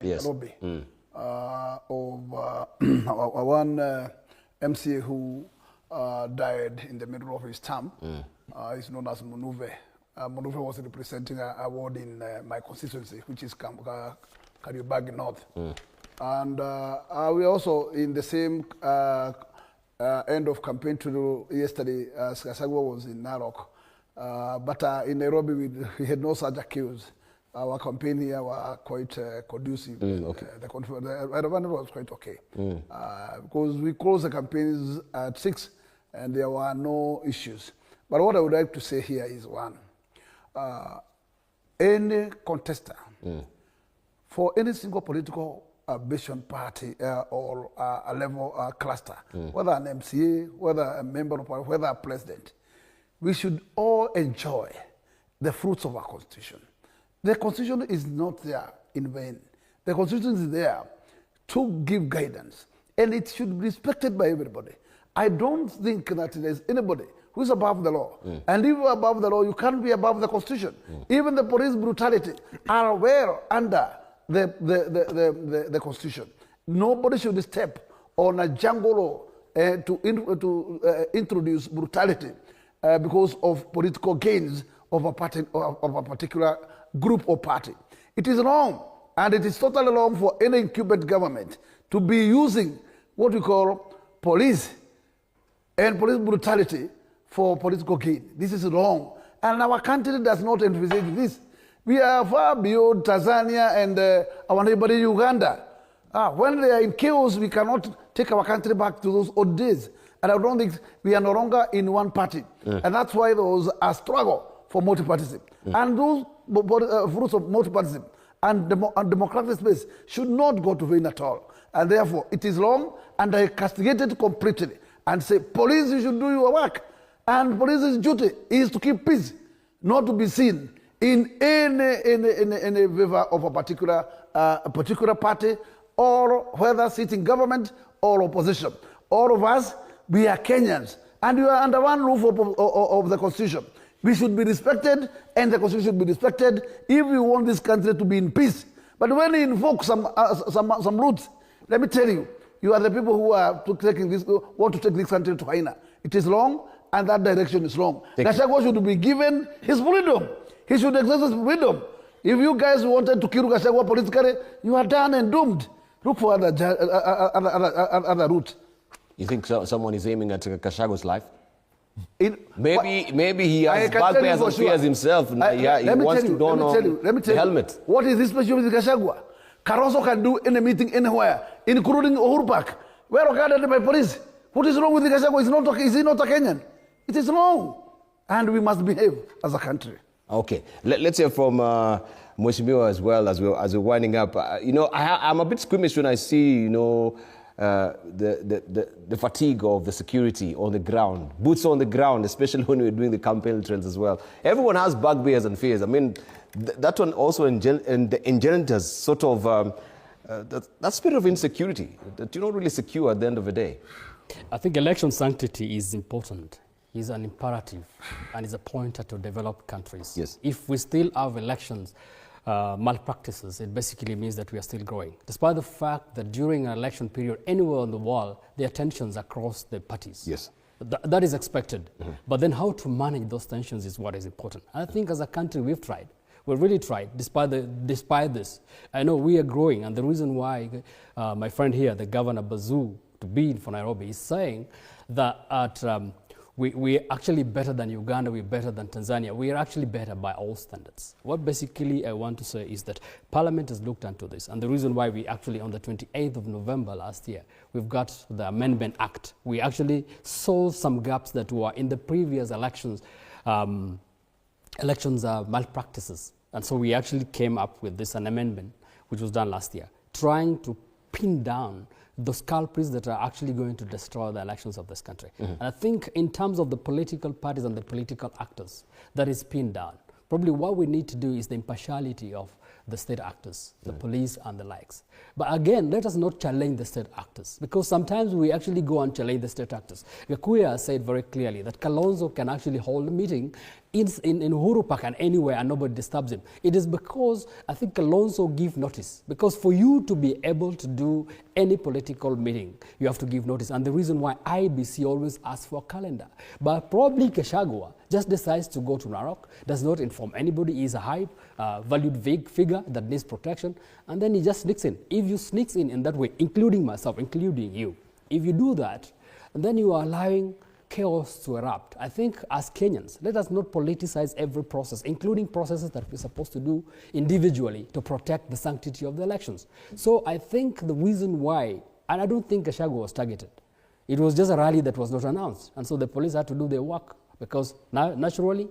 Yes. Nairobi, of one MCA who died in the middle of his term. He's known as Munuve. Munuve was representing a ward in my constituency, which is Kariobangi North. And we also in the same end of campaign to do yesterday, Gachagua was in Narok. But in Nairobi, we had no such accuse. Our campaign here were quite conducive. Okay. The environment was quite okay. Because we closed the campaigns at 6 and there were no issues. But what I would like to say here is one. Any contester for any single political ambition party or a level cluster, whether an MCA, whether a member of parliament, whether a president, we should all enjoy the fruits of our constitution. The constitution is not there in vain. The constitution is there to give guidance, and it should be respected by everybody. I don't think that there's anybody who is above the law. And if you're above the law, you can't be above the constitution. Even the police brutality are aware under the constitution. Nobody should step on a jungle law to introduce brutality because of political gains of a party, of a particular group or party. It is wrong, and it is totally wrong for any incumbent government to be using what we call police and police brutality for political gain. This is wrong, and our country does not envisage this. We are far beyond Tanzania and our neighboring Uganda. When they are in chaos, we cannot take our country back to those old days. And I don't think we are no longer in one party. And that's why there was a struggle for multipartyism. And those fruits of multipartyism and democratic space should not go to vain at all. And therefore, it is wrong, and I castigate it completely and say, police, you should do your work. And police's duty is to keep peace, not to be seen in any favor of a particular party, or whether sitting government or opposition. All of us, we are Kenyans, and we are under one roof of the Constitution. We should be respected, and the Constitution should be respected if we want this country to be in peace. But when you invoke some roots, let me tell you, you are the people who are want to take this country to Haina. It is wrong, and that direction is wrong. Gachagua should be given his freedom. He should exercise his freedom. If you guys wanted to kill Gachagua politically, you are done and doomed. Look for other route. You think someone is aiming at Gachagua's life? Maybe he has bugbears and fears himself. He wants to don on the helmet. What is this special with Gachagua? Caroso can do any meeting anywhere, including Uhuru Park. We are regarded by police. What is wrong with Gachagua? Is he not a Kenyan? It is wrong. And we must behave as a country. Okay. Let's hear from Mheshimiwa as well as we're winding up. I'm a bit squeamish when I see, the fatigue of the security on the ground, boots on the ground, especially when we're doing the campaign trails as well. Everyone has bugbears and fears. I mean, that one also engenders sort of that spirit of insecurity that you're not really secure at the end of the day. I think election sanctity is important. It's an imperative and is a pointer to developed countries. Yes. If we still have elections malpractices, it basically means that we are still growing. Despite the fact that during an election period, anywhere in the world, there are tensions across the parties. Yes. That is expected. But then how to manage those tensions is what is important. I think as a country, we've tried. We've really tried, despite this. I know we are growing, and the reason why my friend here, the Governor Bazoo, to be for Nairobi, is saying that we're actually better than Uganda, we're better than Tanzania. We are actually better by all standards. What basically I want to say is that Parliament has looked into this, and the reason why we actually, on the 28th of November last year, we've got the Amendment Act. We actually solved some gaps that were in the previous elections malpractices. And so we actually came up with an amendment, which was done last year, trying to pin down those culprits that are actually going to destroy the elections of this country. And I think in terms of the political parties and the political actors, that is pinned down. Probably what we need to do is the impartiality of the state actors, the police and the likes. But again, let us not challenge the state actors, because sometimes we actually go and challenge the state actors. Gakuya said very clearly that Kalonzo can actually hold a meeting in Uhuru Park and anywhere and nobody disturbs him. It is because I think Alonso give notice. Because for you to be able to do any political meeting, you have to give notice. And the reason why IBC always asks for a calendar. But probably Gachagua just decides to go to Narok, does not inform anybody, he's a high valued figure that needs protection, and then he just sneaks in. If you sneaks in that way, including myself, including you, if you do that, then you are allowing chaos to erupt. I think as Kenyans, let us not politicize every process, including processes that we're supposed to do individually to protect the sanctity of the elections. So I think the reason why, and I don't think Gachagua was targeted, it was just a rally that was not announced. And so the police had to do their work because now, naturally,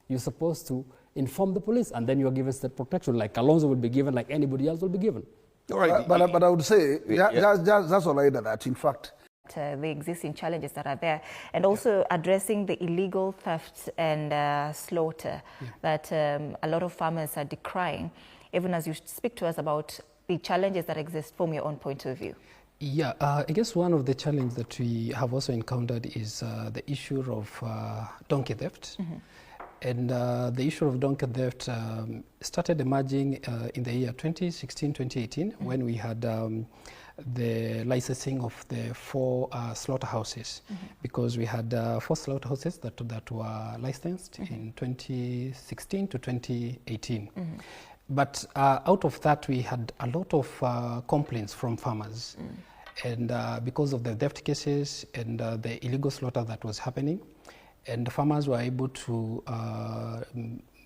you're supposed to inform the police and then you're given state protection like Alonso will be given, like anybody else will be given. All right. But I would say, just all right that in fact, the existing challenges that are there, and also addressing the illegal theft and slaughter that a lot of farmers are decrying, even as you speak to us about the challenges that exist from your own point of view. Yeah, I guess one of the challenges that we have also encountered is the issue of donkey theft. And the issue of donkey theft started emerging in the year 2016-2018 when we had the licensing of the 4 slaughterhouses, because we had 4 slaughterhouses that were licensed in 2016 to 2018. But out of that, we had a lot of complaints from farmers. And because of the theft cases and the illegal slaughter that was happening, and the farmers were able to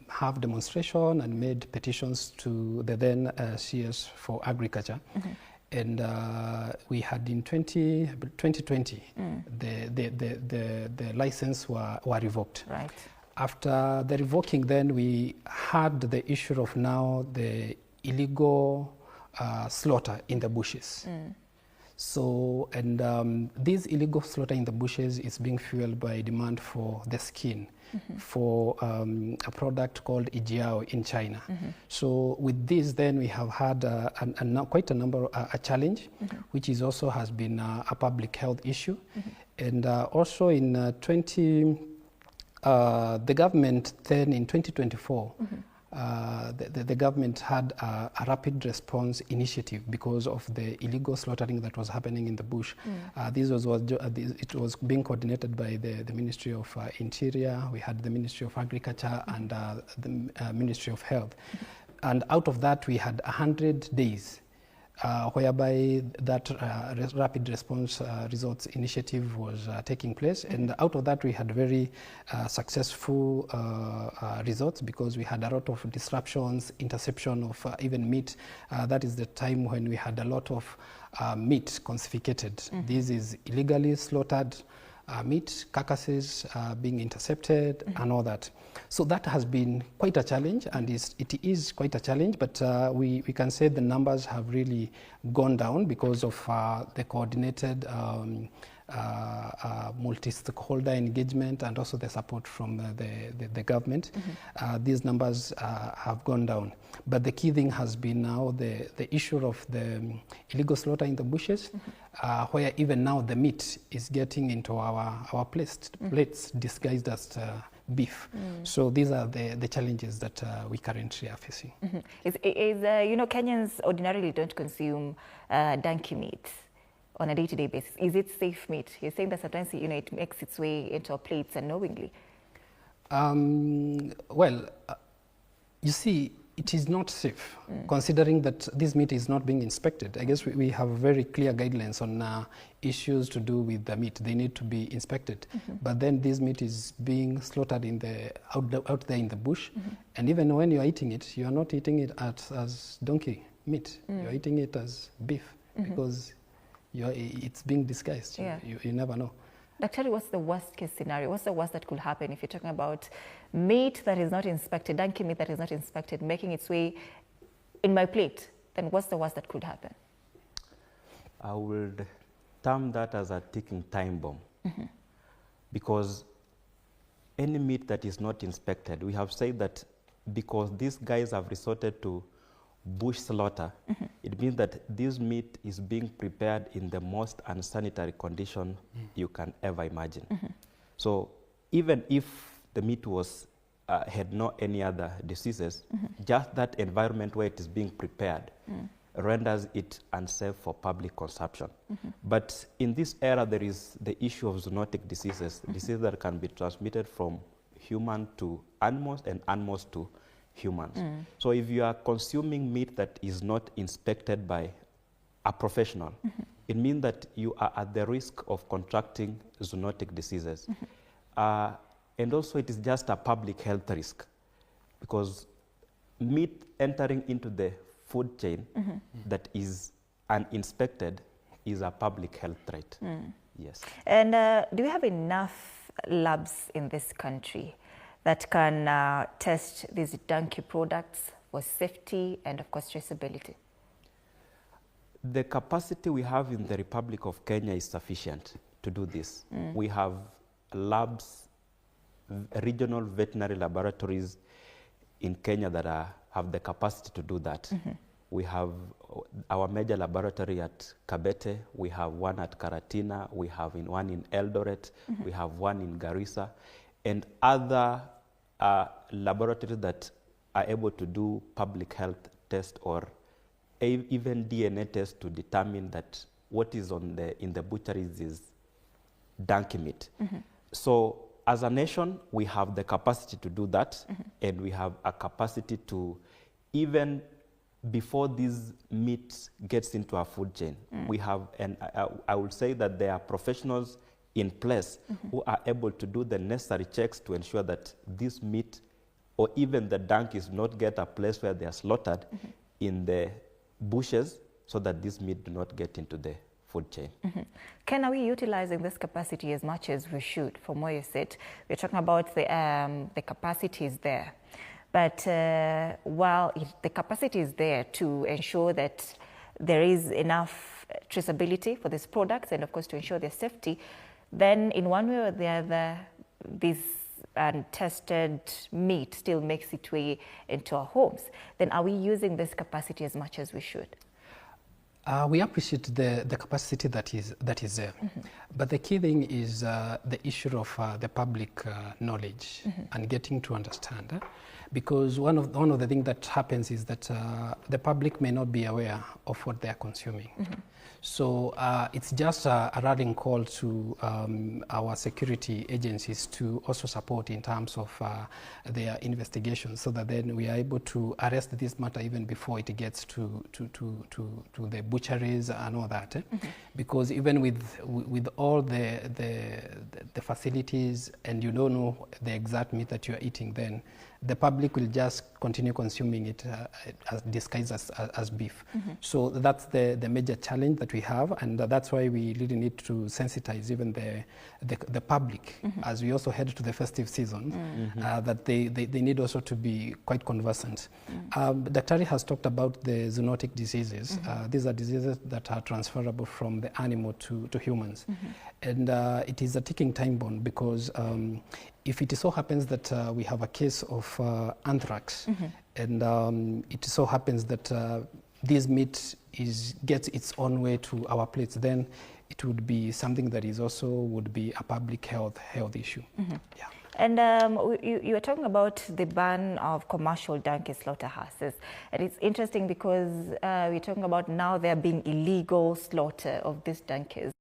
have demonstration and made petitions to the then CS for Agriculture. And we had in 2020, the license were revoked. Right. After the revoking, then we had the issue of now the illegal slaughter in the bushes. So, and this illegal slaughter in the bushes is being fueled by demand for the skin for a product called Ijiao in China. So with this, then we have had quite a number, a challenge, which is also has been a public health issue. And also in the government then in 2024, the government had a rapid response initiative because of the illegal slaughtering that was happening in the bush. It was being coordinated by the Ministry of Interior. We had the Ministry of Agriculture and the Ministry of Health. And out of that, we had 100 days whereby that rapid response results initiative was taking place. And out of that, we had very successful results because we had a lot of disruptions, interception of even meat. That is the time when we had a lot of meat confiscated. This is illegally slaughtered meat, carcasses being intercepted and all that. So that has been quite a challenge, and it is quite a challenge, but we can say the numbers have really gone down because of the coordinated multi-stakeholder engagement and also the support from the government. These numbers have gone down. But the key thing has been now the issue of the illegal slaughter in the bushes, where even now the meat is getting into our plates disguised as beef. So these are the challenges that we currently are facing. You know, Kenyans ordinarily don't consume donkey meat on a day-to-day basis. Is it safe meat? You're saying that sometimes, you know, it makes its way into our plates unknowingly. Well, you see, it is not safe, considering that this meat is not being inspected. I guess we have very clear guidelines on issues to do with the meat. They need to be inspected. But then this meat is being slaughtered out there in the bush. And even when you are eating it, you are not eating it as donkey meat. You're eating it as beef because it's being disguised. Yeah. You never know. Daktari, what's the worst case scenario? What's the worst that could happen if you're talking about meat that is not inspected, donkey meat that is not inspected, making its way in my plate? Then what's the worst that could happen? I would term that as a ticking time bomb. Because any meat that is not inspected, we have said that because these guys have resorted to bush slaughter, it means that this meat is being prepared in the most unsanitary condition you can ever imagine. So even if the meat was had no any other diseases, just that environment where it is being prepared renders it unsafe for public consumption. But in this era, there is the issue of zoonotic diseases, diseases that can be transmitted from human to animals and animals to humans. So if you are consuming meat that is not inspected by a professional, it means that you are at the risk of contracting zoonotic diseases. And also it is just a public health risk, because meat entering into the food chain that is uninspected is a public health threat. Yes. And do we have enough labs in this country that can test these donkey products for safety and, of course, traceability? The capacity we have in the Republic of Kenya is sufficient to do this. We have labs, regional veterinary laboratories in Kenya that have the capacity to do that. We have our major laboratory at Kabete, we have one at Karatina, we have one in Eldoret, we have one in Garissa, and other laboratories that are able to do public health tests or even DNA tests to determine that what is in the butcheries is donkey meat. So as a nation, we have the capacity to do that, and we have a capacity to, even before this meat gets into our food chain, we have, and I would say that there are professionals in place who are able to do the necessary checks to ensure that this meat or even the donkeys not get a place where they are slaughtered in the bushes, so that this meat do not get into the food chain. Ken, are we utilizing this capacity as much as we should? From where you sit, we're talking about the capacity is there. But while the capacity is there to ensure that there is enough traceability for these products and, of course, to ensure their safety, then in one way or the other, this untested meat still makes its way into our homes. Then are we using this capacity as much as we should? We appreciate the capacity that is there. But the key thing is the issue of the public knowledge and getting to understand. Because one of the things that happens is that the public may not be aware of what they are consuming. So it's just a rallying call to our security agencies to also support in terms of their investigations, so that then we are able to arrest this matter even before it gets to the butcheries and all that. Because even with all the facilities, and you don't know the exact meat that you are eating, then the public will just continue consuming it disguised as beef. So that's the major challenge that we have, and that's why we really need to sensitize even the public as we also head to the festive season, that they need also to be quite conversant. Dr. has talked about the zoonotic diseases. These are diseases that are transferable from the animal to humans. And it is a ticking time bomb, because if it so happens that we have a case of anthrax, and it so happens that this meat gets its own way to our plates, then it would be something that is also would be a public health issue. Yeah. And you were talking about the ban of commercial donkey slaughterhouses. And it's interesting because we're talking about now there being illegal slaughter of these donkeys.